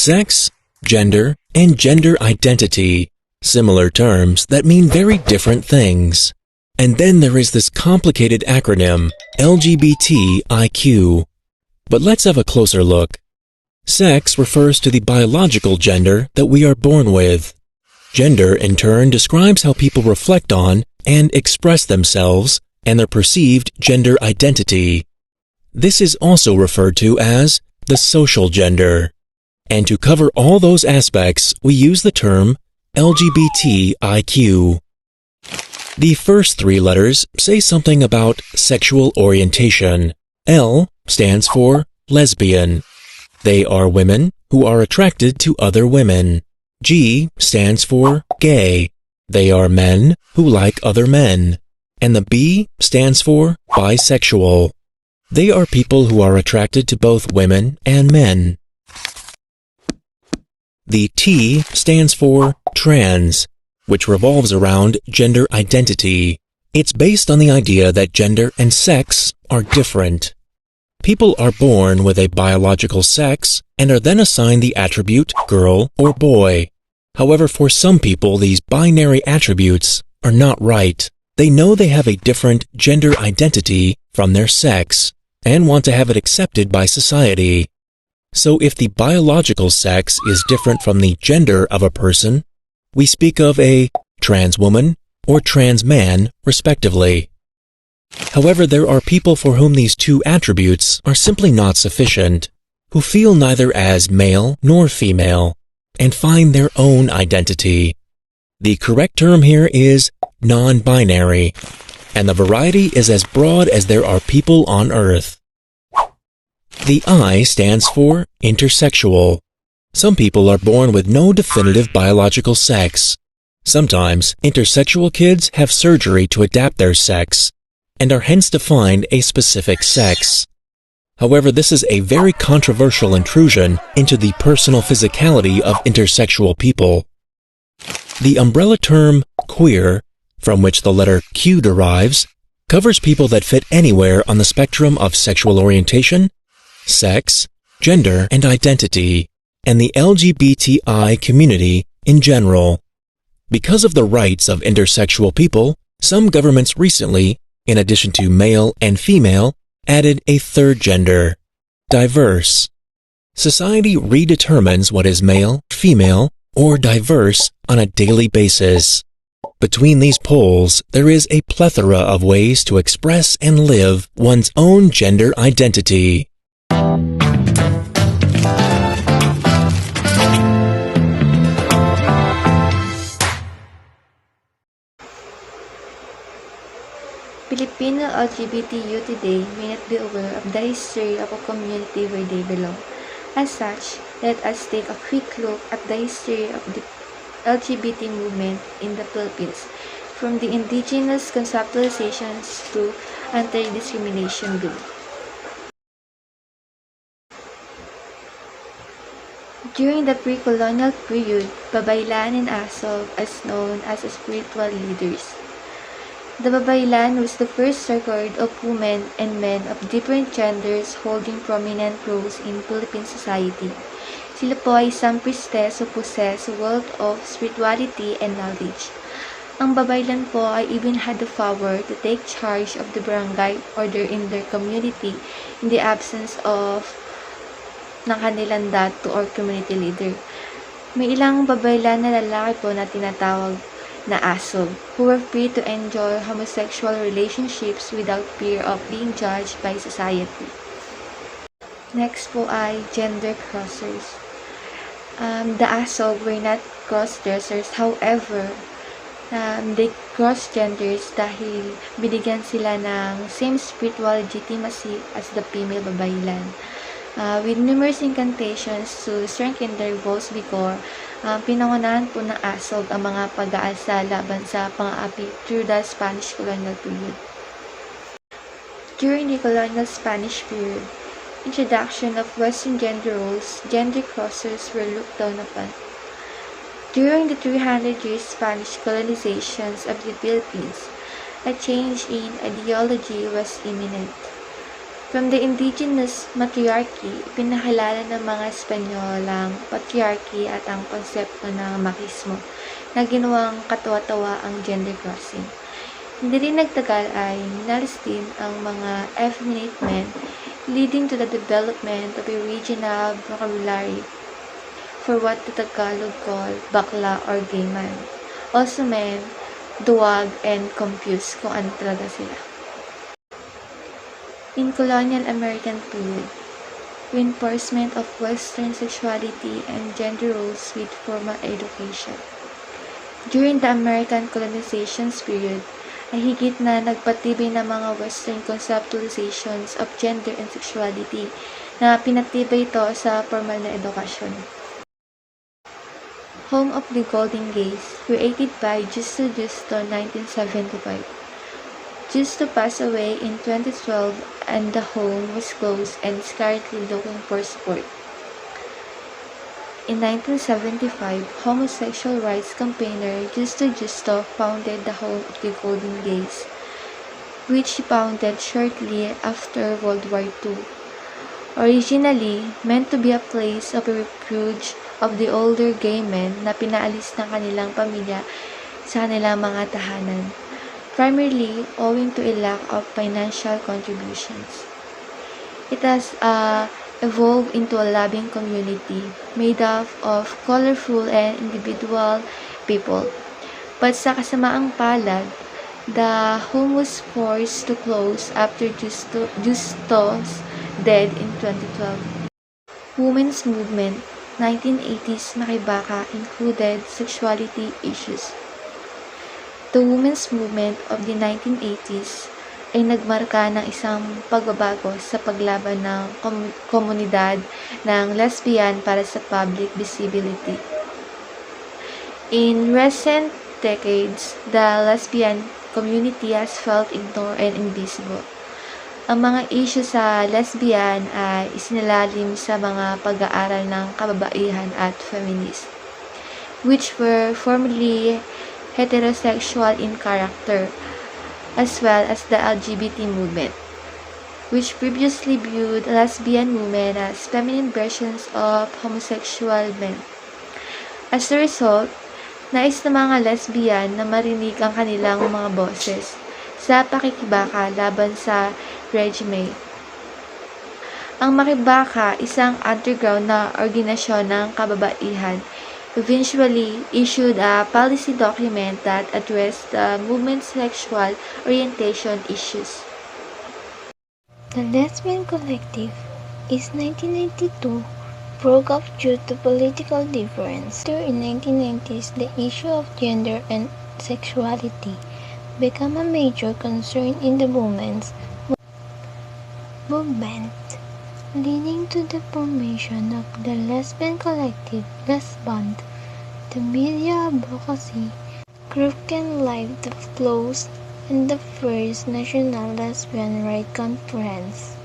Sex, gender, and gender identity, similar terms that mean very different things. And then there is this complicated acronym, LGBTIQ. But let's have a closer look. Sex refers to the biological gender that we are born with. Gender, in turn, describes how people reflect on and express themselves and their perceived gender identity. This is also referred to as the social gender. And to cover all those aspects, we use the term LGBTIQ. The first three letters say something about sexual orientation. L stands for lesbian. They are women who are attracted to other women. G stands for gay. They are men who like other men. And the B stands for bisexual. They are people who are attracted to both women and men. The T stands for trans, which revolves around gender identity. It's based on the idea that gender and sex are different. People are born with a biological sex and are then assigned the attribute girl or boy. However, for some people, these binary attributes are not right. They know they have a different gender identity from their sex and want to have it accepted by society. So if the biological sex is different from the gender of a person, we speak of a trans woman or trans man, respectively. However, there are people for whom these two attributes are simply not sufficient, who feel neither as male nor female, and find their own identity. The correct term here is non-binary, and the variety is as broad as there are people on Earth. The I stands for intersexual. Some people are born with no definitive biological sex. Sometimes, intersexual kids have surgery to adapt their sex, and are hence defined a specific sex. However, this is a very controversial intrusion into the personal physicality of intersexual people. The umbrella term queer, from which the letter Q derives, covers people that fit anywhere on the spectrum of sexual orientation, sex, gender, and identity, and the LGBTI community in general. Because of the rights of intersexual people, some governments recently, in addition to male and female, added a third gender, diverse. Society redetermines what is male, female, or diverse on a daily basis. Between these poles, there is a plethora of ways to express and live one's own gender identity. Filipino LGBT youth today may not be aware of the history of a community where they belong. As such, let us take a quick look at the history of the LGBT movement in the Philippines, from the indigenous conceptualizations to anti-discrimination bill. During the pre-colonial period, Babaylan and Asog as known as spiritual leaders. The Babaylan was the first record of women and men of different genders holding prominent roles in Philippine society. Sila po ay isang priestess who possess wealth of spirituality and knowledge. Ang Babaylan po ay even had the power to take charge of the barangay order in their community in the absence of ng kanilang datu or community leader. May ilang Babaylan na lalaki po na tinatawag na asog, who were free to enjoy homosexual relationships without fear of being judged by society. Next po ay gender crossers. The asog were not cross-dressers, however, they crossed genders dahil binigyan sila ng same spiritual legitimacy as the female Babaylan. With numerous incantations to strengthen their vows before, pinangunahan po ng asog ang mga pag-aalsa laban sa pang-aapi through the Spanish colonial period. During the colonial Spanish period, introduction of Western gender roles, gender crossers were looked down upon. During the 300-year Spanish colonizations of the Philippines, a change in ideology was imminent. From the indigenous matriarchy, pinakilala ng mga Espanyol ang patriarchy at ang konsepto ng machismo na ginawang katawa-tawa ang gender crossing. Hindi rin nagtagal ay minalas din ang mga effeminate men, leading to the development of a regional vocabulary for what the Tagalog call bakla or gay man. Also men, duwag and confused kung ano talaga sila. In colonial American period, reinforcement of Western sexuality and gender roles with formal education. During the American colonization period, ay higit na nagpatibay ng mga Western conceptualizations of gender and sexuality na pinatibay ito sa formal na edukasyon. Home of the Golden Gays, created by Justo 1975. Justo passed away in 2012 and the home was closed and is currently looking for support. In 1975, homosexual rights campaigner Justo founded the Home of the Golden Gays, which he founded shortly after World War II. Originally meant to be a place of refuge of the older gay men na pinaalis ng kanilang pamilya sa kanilang mga tahanan, primarily owing to a lack of financial contributions. It has evolved into a loving community made up of colorful and individual people. But sa kasamaang palad, the home was forced to close after Justo's death in 2012. Women's movement, 1980s makibaka included sexuality issues. The women's movement of the 1980s ay nagmarka ng isang pagbabago sa paglaban ng komunidad ng lesbian para sa public visibility. In recent decades, the lesbian community has felt ignored and invisible. Ang mga issue sa lesbian ay isinilalim sa mga pag-aaral ng kababaihan at feminist, which were formerly heterosexual in character, as well as the LGBT movement, which previously viewed lesbian women as feminine versions of homosexual men. As a result, nais ng mga lesbian na marinig ang kanilang mga boses sa pakikibaka laban sa regime. Ang Makibaka, isang underground na organisasyon ng kababaihan, eventually issued a policy document that addressed the movement's sexual orientation issues. The Lesbian Collective is 1992 broke up due to political difference. In 1990s, the issue of gender and sexuality became a major concern in the women's movement, leading to the formation of the Lesbian Collective, Lesband. The media advocacy group can live the close and the first National Lesbian Rights Conference.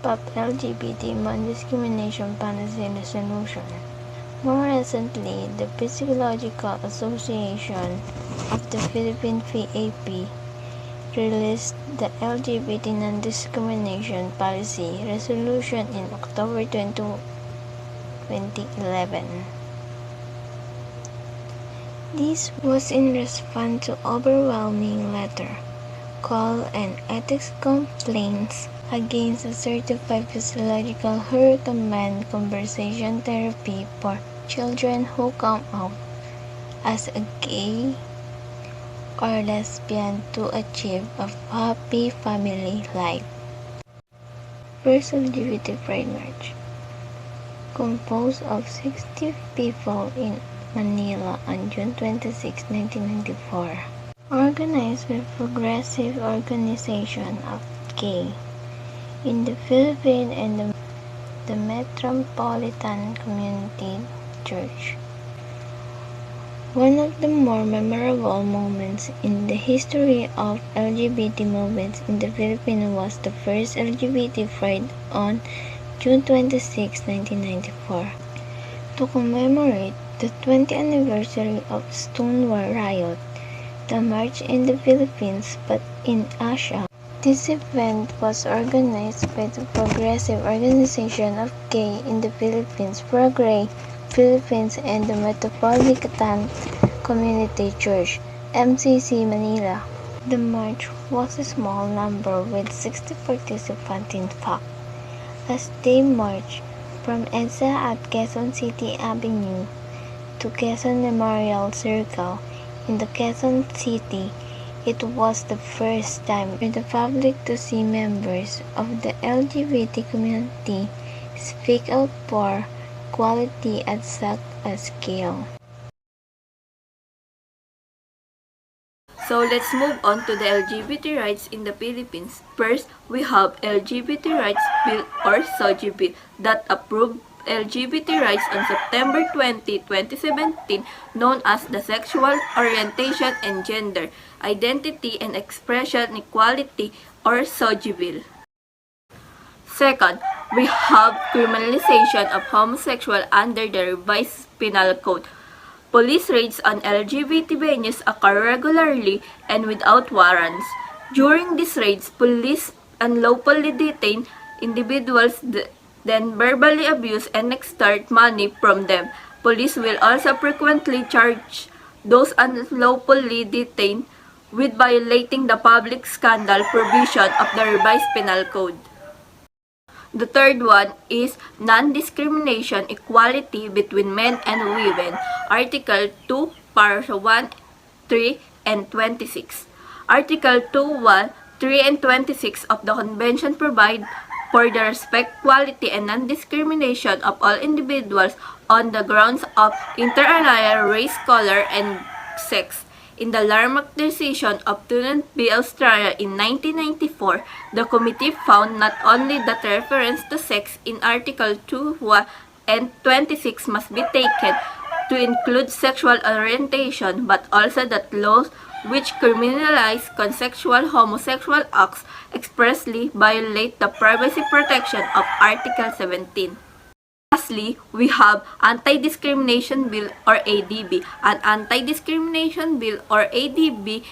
PAP LGBT Non-Discrimination Policy Resolution. More recently, the Psychological Association of the Philippines PAP released the LGBT Non-Discrimination Policy Resolution in October 2011. This was in response to overwhelming letter, call, and ethics complaints against a certified physiological who recommend conversation therapy for children who come out as a gay or lesbian to achieve a happy family life. First LGBT Pride March, composed of 60 people in Manila on June 26, 1994, organized by progressive organization of gay in the Philippines and the Metropolitan Community Church. One of the more memorable moments in the history of LGBT movements in the Philippines was the first LGBT Pride on June 26, 1994. To commemorate the 20th anniversary of Stonewall Riot, the march in the Philippines but in Asia This event was organized by the Progressive Organization of Gay in the Philippines, Progray Philippines, and the Metropolitan Community Church, MCC Manila. The march was a small number with 60 participants in fact, as they marched from EDSA at Quezon City Avenue to Quezon Memorial Circle in the Quezon City. It was the first time for the public to see members of the LGBT community speak out for equality at such a scale. So let's move on to the LGBT rights in the Philippines. First, we have LGBT Rights Bill or SOGI Bill that approved LGBT rights on September 20, 2017, known as the Sexual Orientation and Gender Identity and Expression Equality or SOGI Bill. Second, we have criminalization of homosexual under the revised penal code. Police raids on LGBT venues occur regularly and without warrants. During these raids, police unlawfully detain individuals, then verbally abuse and extort money from them. Police will also frequently charge those unlawfully detained with violating the public scandal provision of the revised penal code. The third one is non-discrimination equality between men and women, Article 2, Part 1, 3, and 26. Article 2, 1, 3, and 26 of the Convention provide for the respect, equality, and non-discrimination of all individuals on the grounds of inter alia, race, color, and sex. In the landmark decision of Tunant v. Australia in 1994, the committee found not only that reference to sex in Article 2 and 26 must be taken to include sexual orientation, but also that laws which criminalize consensual homosexual acts expressly violate the privacy protection of Article 17. Lastly, we have Anti-Discrimination Bill or ADB. An Anti-Discrimination Bill or ADB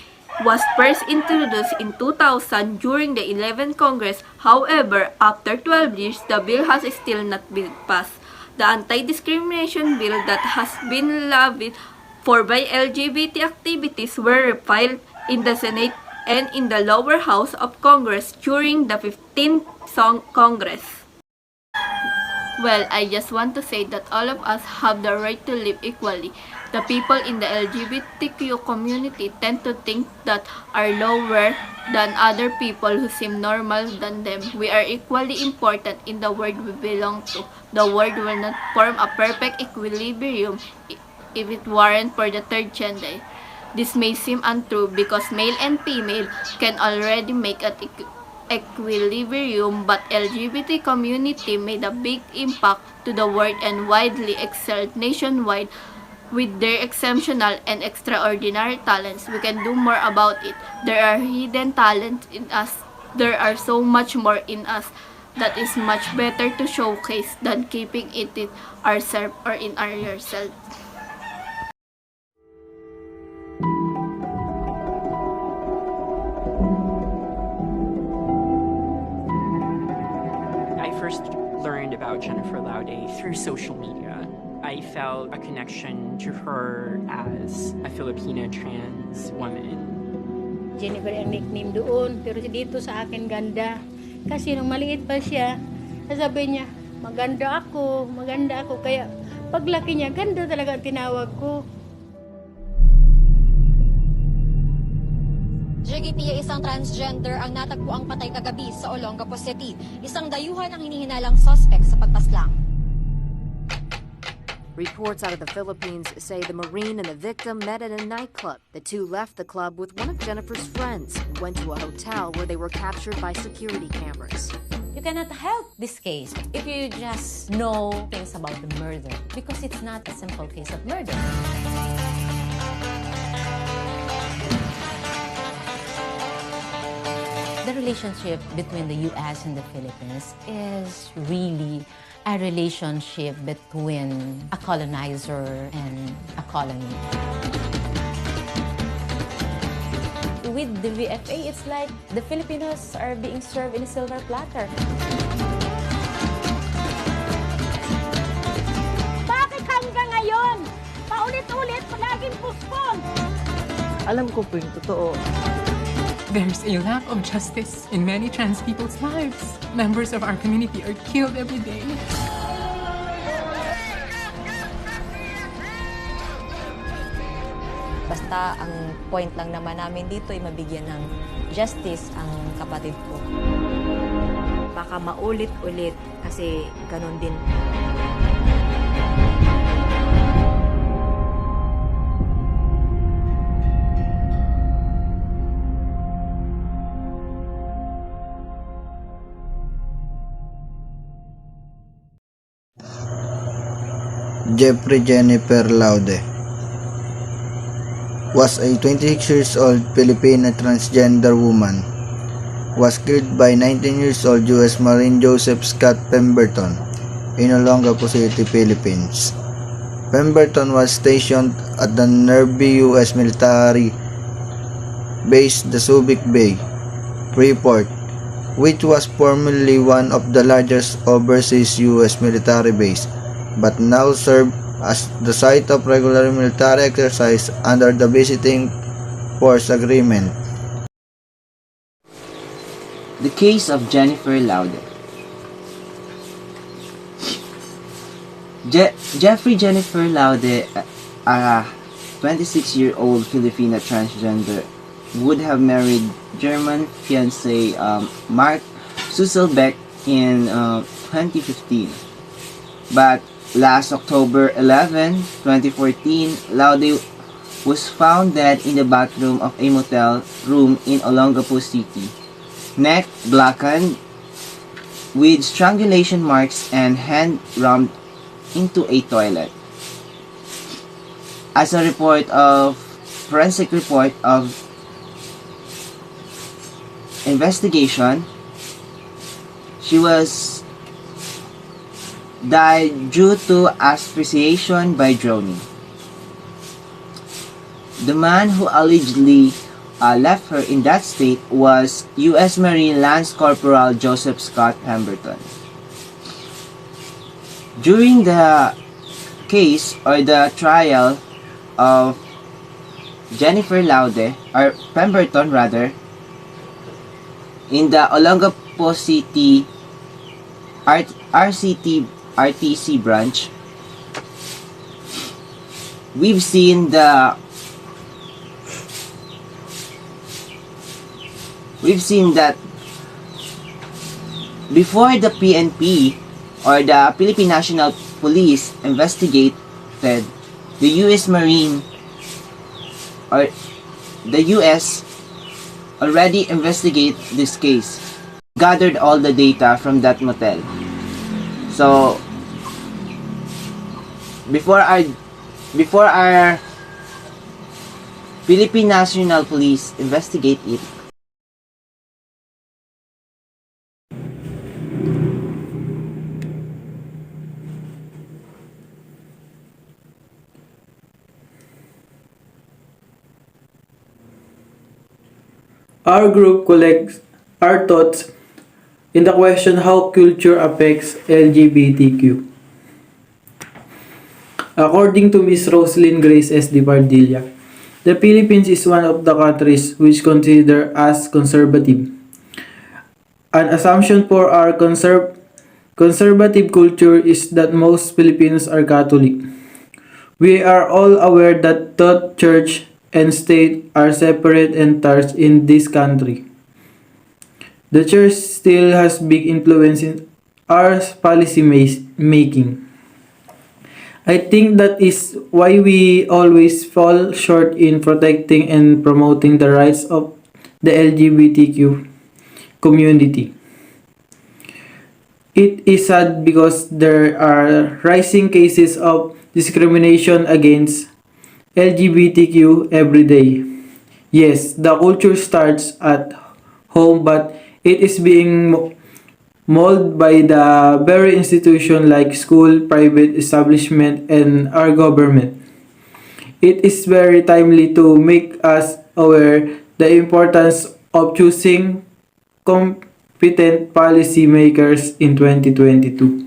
was first introduced in 2000 during the 11th Congress. However, after 12 years, the bill has still not been passed. The anti-discrimination bill that has been lobbied for by LGBT activities were refiled in the Senate and in the lower house of Congress during the 15th Congress. Well, I just want to say that all of us have the right to live equally. The people in the LGBTQ community tend to think that are lower than other people who seem normal than them. We are equally important in the world we belong to. The world will not form a perfect equilibrium if it weren't for the third gender. This may seem untrue because male and female can already make an equilibrium, but LGBT community made a big impact to the world and widely excelled nationwide with their exceptional and extraordinary talents. We can do more about it. There are hidden talents in us. There are so much more in us that is much better to showcase than keeping it in ourselves or in ourselves. I first learned about Jennifer Laude through social media. I felt a connection to her as a Filipina trans woman. Jennifer ang nickname doon, pero dito sa akin ganda. Kasi nung maliit pa siya, sasabi niya, maganda ako. Kaya paglaki niya, ganda talaga ang tinawag ko. Jiggy Pia, isang transgender ang natagpuang patay kagabi sa Olongapo City. Isang dayuhan ang hinihinalang suspect sa pagpaslang. Reports out of the Philippines say the Marine and the victim met at a nightclub. The two left the club with one of Jennifer's friends, went to a hotel where they were captured by security cameras. You cannot help this case if you just know things about the murder, because it's not a simple case of murder. The relationship between the U.S. and the Philippines is really a relationship between a colonizer and a colony. with the VFA, it's like the Filipinos are being served in a silver platter. Bakit hanggang ngayon? Paulit-ulit, palaging postpone. Alam ko po yung totoo. There's a lack of justice in many trans people's lives. Members of our community are killed every day. Basta ang point lang naman namin dito ay mabigyan ng justice ang kapatid ko. Baka maulit-ulit kasi ganun din. Jeffrey Jennifer Laude was a 26 years old Filipina transgender woman. Was killed by 19 years old U.S. Marine Joseph Scott Pemberton in Olongapo City, Philippines. Pemberton was stationed at the nearby U.S. military base, the Subic Bay, Freeport, which was formerly one of the largest overseas U.S. military base, but now served as the site of regular military exercise under the Visiting Force Agreement. The case of Jennifer Laude. Jeffrey Jennifer Laude, a 26-year-old Filipina transgender, would have married German fiancé Mark Susselbeck in 2015. But last October 11, 2014, Laude was found dead in the bathroom of a motel room in Olongapo City, neck blackened, with strangulation marks and hand rammed into a toilet. As a forensic report of investigation, she was died due to asphyxiation by drowning. The man who allegedly left her in that state was U.S. Marine Lance Corporal Joseph Scott Pemberton. During the case or the trial of Jennifer Laude, or Pemberton rather, in the Olongapo City RTC branch, we've seen that before the PNP or the Philippine National Police investigated, the U.S. Marine or the U.S. already investigated this case, gathered all the data from that motel. So before our Philippine National Police investigate it, our group collects our thoughts in the question how culture affects LGBTQ. According to Ms. Roslyn Grace S. Di Pardilla, the Philippines is one of the countries which consider as conservative. An assumption for our conservative culture is that most Filipinos are Catholic. We are all aware that the church and state are separate entities in this country. The church still has big influence in our policy making. I think that is why we always fall short in protecting and promoting the rights of the LGBTQ community. It is sad because there are rising cases of discrimination against LGBTQ every day. Yes, the culture starts at home, but it is being molded by the very institution like school, private establishment, and our government. It is very timely to make us aware the importance of choosing competent policymakers in 2022.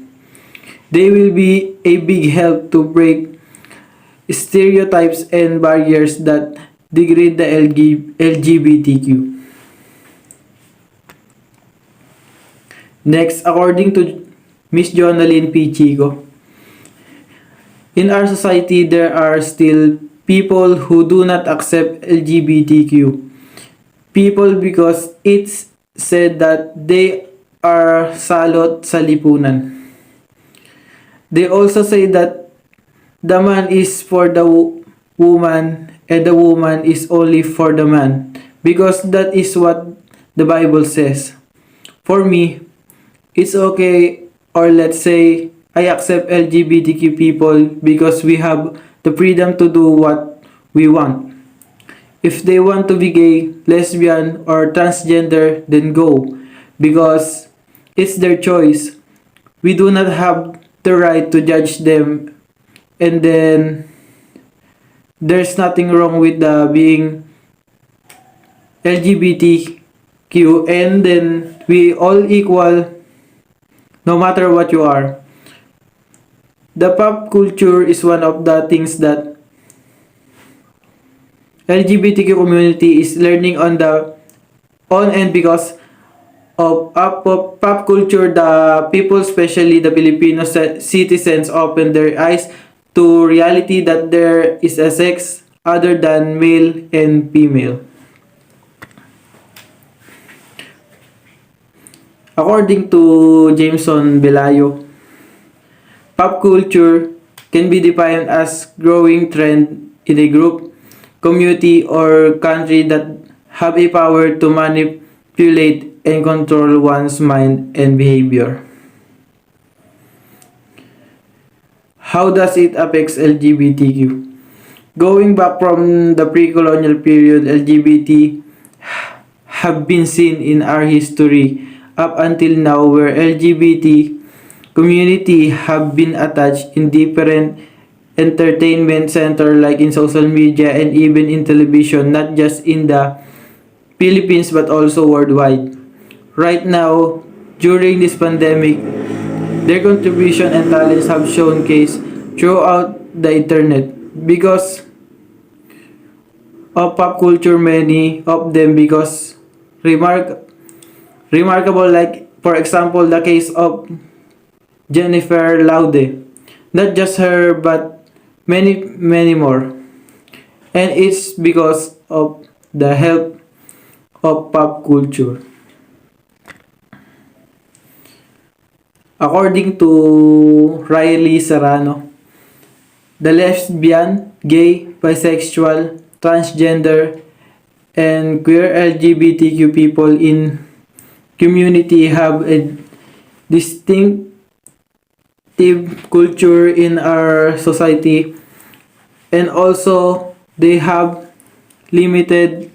They will be a big help to break stereotypes and barriers that degrade the LGBTQ. Next, according to Miss Jonalyn P. Chico, in our society there are still people who do not accept LGBTQ people because it's said that they are salot sa lipunan. They also say that the man is for the woman and the woman is only for the man because that is what the Bible says. For me, it's okay, or let's say I accept LGBTQ people because we have the freedom to do what we want. If they want to be gay, lesbian, or transgender, then go because it's their choice. We do not have the right to judge them, and then there's nothing wrong with being LGBTQ, and then we all equal no matter what you are. The pop culture is one of the things that LGBTQ community is learning on and because of pop culture, the people, especially the Filipino citizens, open their eyes to reality that there is a sex other than male and female. According to Jameson Belayo, pop culture can be defined as growing trend in a group, community, or country that have a power to manipulate and control one's mind and behavior. How does it affect LGBTQ? Going back from the pre-colonial period, LGBT have been seen in our history up until now where LGBT community have been attached in different entertainment center like in social media and even in television, not just in the Philippines but also worldwide. Right now, during this pandemic, their contribution and talents have showcased throughout the internet because of pop culture. Many of them because remarkable, like for example the case of Jennifer Laude. Not just her but many more. And it's because of the help of pop culture. According to Riley Serrano, the lesbian, gay, bisexual, transgender, and queer LGBTQ people in community have a distinctive culture in our society, and also they have limited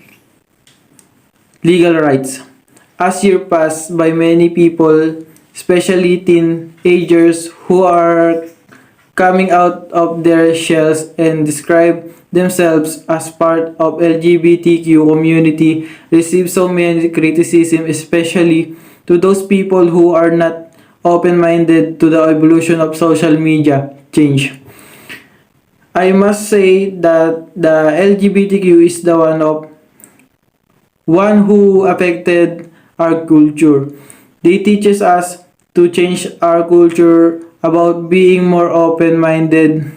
legal rights. As year pass by, many people, especially teenagers who are coming out of their shells and describe themselves as part of LGBTQ community, receive so many criticism, especially to those people who are not open-minded to the evolution of social media change. I must say that the LGBTQ is the one who affected our culture. They teaches us to change our culture about being more open-minded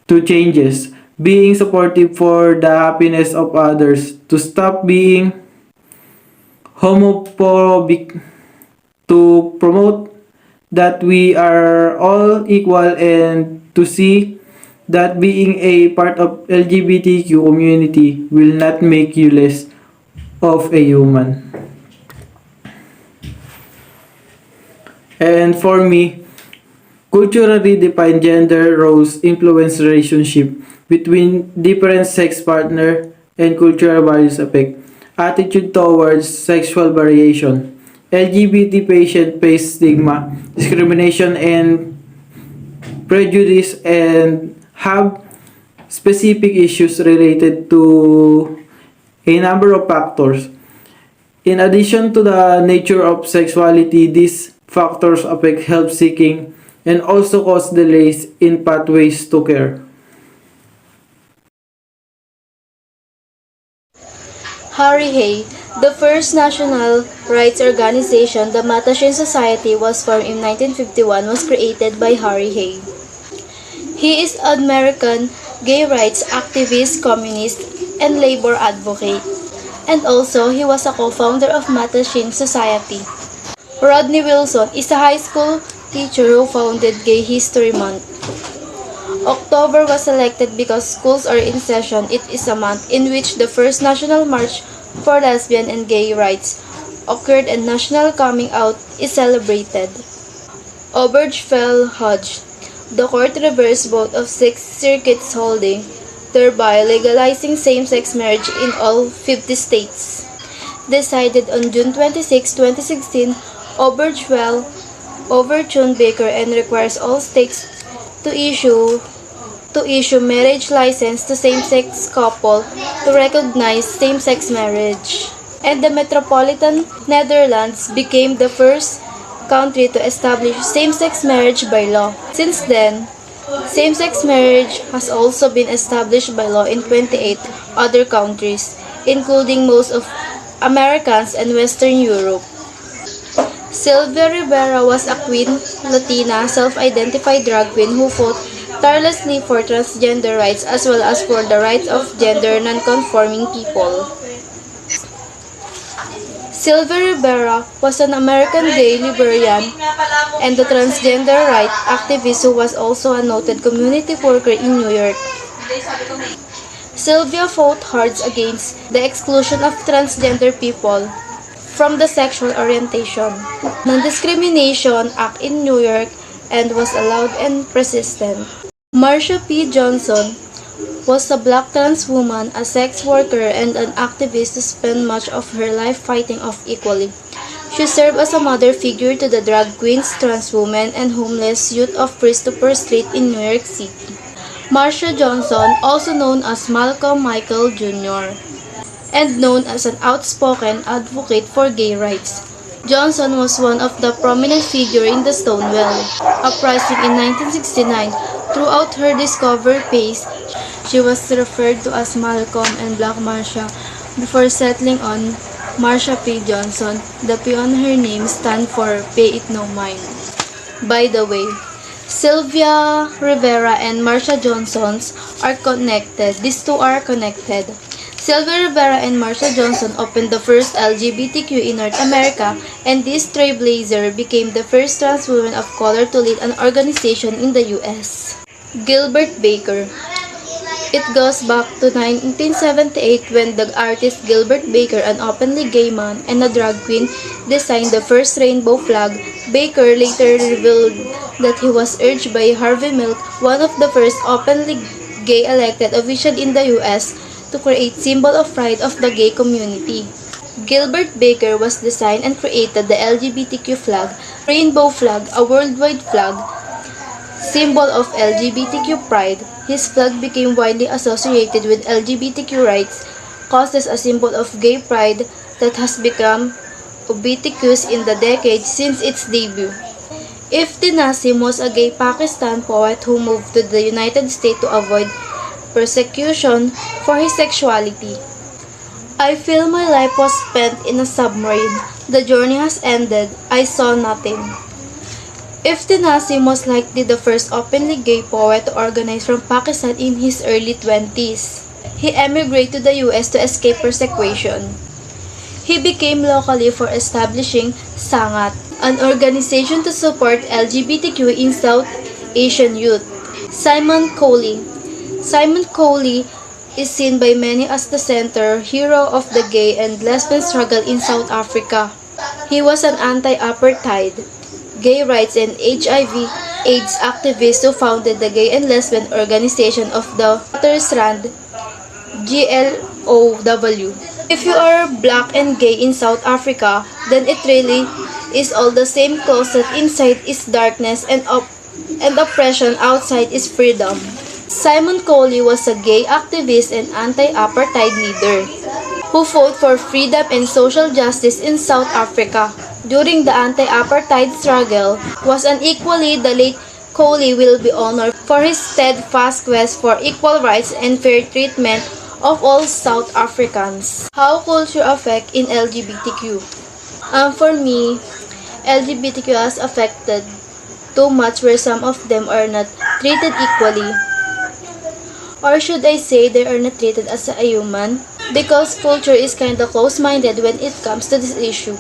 to changes, being supportive for the happiness of others, to stop being homophobic, to promote that we are all equal, and to see that being a part of LGBTQ community will not make you less of a human. And for me, culturally defined gender roles influence relationship between different sex partner, and cultural values affect attitude towards sexual variation. LGBT patient face stigma, discrimination, and prejudice, and have specific issues related to a number of factors. In addition to the nature of sexuality, these factors affect help seeking and also cause delays in pathways to care. Harry Hay, the first national rights organization, the Mattachine Society, was formed in 1951, was created by Harry Hay. He is an American gay rights activist, communist, and labor advocate. And also, he was a co-founder of Mattachine Society. Rodney Wilson is a high school teacher who founded Gay History Month. October was selected because schools are in session. It is a month in which the first national march for lesbian and gay rights occurred and national coming out is celebrated. Obergefell Hodge. The court reversed both of 6 circuits holding, thereby legalizing same-sex marriage in all 50 states. Decided on June 26, 2016, Obergefell overturned Baker and requires all states to issue marriage license to same-sex couple to recognize same-sex marriage. And the Metropolitan Netherlands became the first country to establish same-sex marriage by law. Since then, same-sex marriage has also been established by law in 28 other countries, including most of Americans and Western Europe. Sylvia Rivera was a queen Latina self-identified drag queen who fought tirelessly for transgender rights as well as for the rights of gender non-conforming people. Sylvia Rivera was an American gay librarian and a transgender rights activist who was also a noted community worker in New York. Sylvia fought hard against the exclusion of transgender people from the sexual orientation, Non-Discrimination Act in New York, and was loud and persistent. Marsha P. Johnson was a black trans woman, a sex worker, and an activist who spent much of her life fighting of equality. She served as a mother figure to the drag queens, trans women, and homeless youth of Christopher Street in New York City. Marsha Johnson, also known as Malcolm Michael Jr., and known as an outspoken advocate for gay rights. Johnson was one of the prominent figures in the Stonewall Uprising in 1969. Throughout her Discover phase, she was referred to as Malcolm and Black Marsha before settling on Marsha P. Johnson. The P on her name stand for Pay It No Mind. By the way, Sylvia Rivera and Marsha Johnsons are connected. These two are connected. Sylvia Rivera and Marsha Johnson opened the first LGBTQ in North America, and this trailblazer became the first trans woman of color to lead an organization in the U.S. Gilbert Baker. It goes back to 1978 when the artist Gilbert Baker, an openly gay man and a drag queen, designed the first rainbow flag. Baker later revealed that he was urged by Harvey Milk, one of the first openly gay elected officials in the U.S., to create symbol of pride of the gay community. Gilbert Baker was designed and created the LGBTQ flag, rainbow flag, a worldwide flag, symbol of LGBTQ pride. His flag became widely associated with LGBTQ rights, causes a symbol of gay pride that has become ubiquitous in the decades since its debut. Ifti Nassim was a gay Pakistan poet who moved to the United States to avoid persecution for his sexuality. I feel my life was spent in a submarine. The journey has ended. I saw nothing. Ifti Nassim was likely the first openly gay poet to organize from Pakistan in his early 20s. He emigrated to the US to escape persecution. He became locally for establishing Sangat, an organization to support LGBTQ in South Asian youth. Simon Cowley. Simon Cowley is seen by many as the center hero of the gay and lesbian struggle in South Africa. He was an anti-apartheid, gay rights and HIV/AIDS activist who founded the Gay and Lesbian Organization of the Witwatersrand, GLOW. If you are black and gay in South Africa, then it really is all the same closet. Inside is darkness and oppression, outside is freedom. Simon Cowley was a gay activist and anti-apartheid leader. who fought for freedom and social justice in South Africa. During the anti-apartheid struggle, was unequally the late Coley will be honored for his steadfast quest for equal rights and fair treatment of all South Africans. How culture affect in LGBTQ? For me, LGBTQ has affected too much where some of them are not treated equally. Or should I say they are not treated as a human? Because culture is kinda close-minded when it comes to this issue.